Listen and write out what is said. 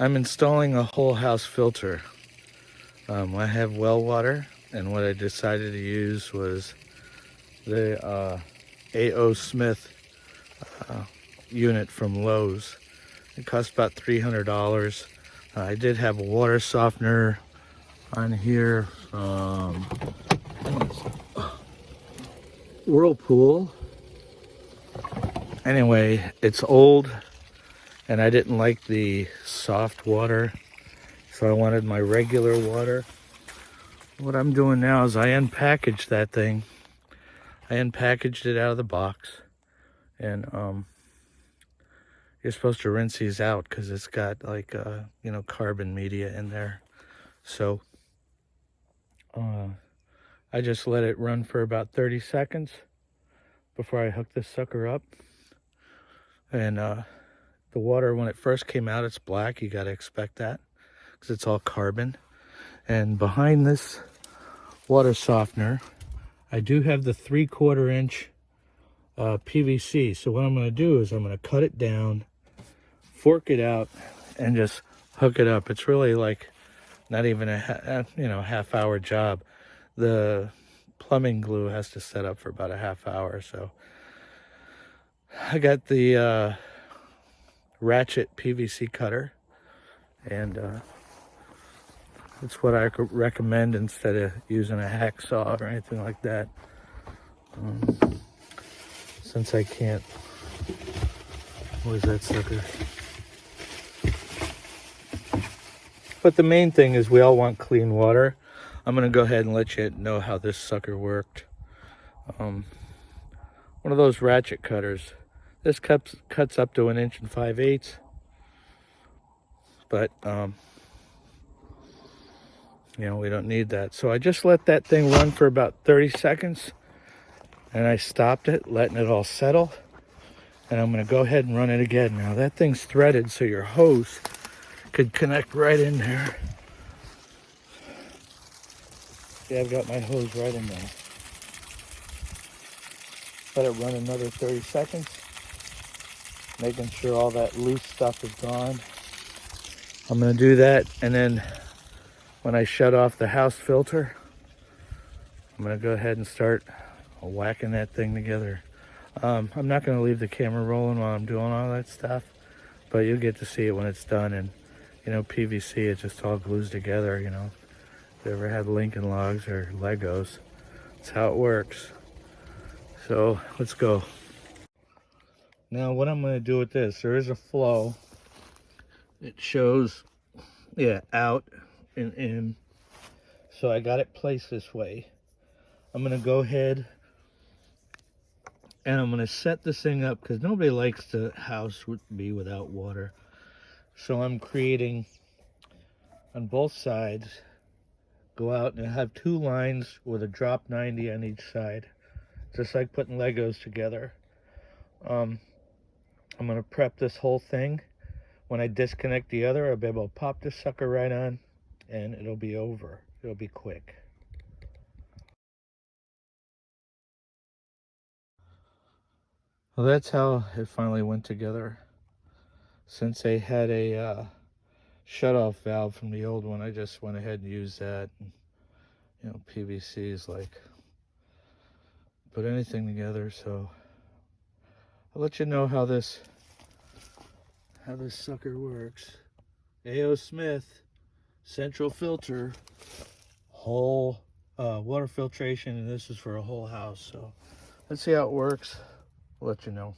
I'm installing a whole house filter. I have well water, and what I decided to use was the A.O. Smith unit from Lowe's. It cost about $300. I did have a water softener on here from Whirlpool. Anyway, it's old, and I didn't like the soft water, so I wanted my regular water. What I'm doing now is I unpackaged that thing. I unpackaged it out of the box, and you're supposed to rinse these out because it's got like carbon media in there. So I just let it run for about 30 seconds before I hook this sucker up. And the water, when it first came out, it's black. You got to expect that because it's all carbon. And behind this water softener, I do have the 3/4 inch PVC. So what I'm going to do is I'm going to cut it down, fork it out, and just hook it up. It's really like not even a half-hour job. The plumbing glue has to set up for about a half hour. So I got the ratchet PVC cutter, and that's what I could recommend instead of using a hacksaw or anything like that. Since I can't, where's that sucker? But the main thing is we all want clean water. I'm gonna go ahead and let you know how this sucker worked. One of those ratchet cutters. This cuts up to 1 5/8 inches. But we don't need that. So I just let that thing run for about 30 seconds, and I stopped it, letting it all settle. And I'm gonna go ahead and run it again. Now that thing's threaded, so your hose could connect right in there. See, I've got my hose right in there. Let it run another 30 seconds, making sure all that loose stuff is gone. I'm gonna do that, and then when I shut off the house filter, I'm gonna go ahead and start whacking that thing together. I'm not gonna leave the camera rolling while I'm doing all that stuff, but you'll get to see it when it's done. And PVC, it just all glues together. If you ever had Lincoln Logs or Legos, that's how it works. So let's go. Now what I'm going to do with this, there is a flow. It shows, out and in. So I got it placed this way. I'm going to go ahead and I'm going to set this thing up because nobody likes the house to be without water. So I'm creating on both sides, go out and have 2 lines with a drop 90 on each side, just like putting Legos together. I'm going to prep this whole thing. When I disconnect the other, I'll be able to pop this sucker right on, and it'll be over. It'll be quick. Well, that's how it finally went together. Since they had a shut-off valve from the old one, I just went ahead and used that. And, PVC is like put anything together. So I'll let you know how this sucker works. A.O. Smith central filter, whole water filtration, and this is for a whole house. So let's see how it works. I'll let you know.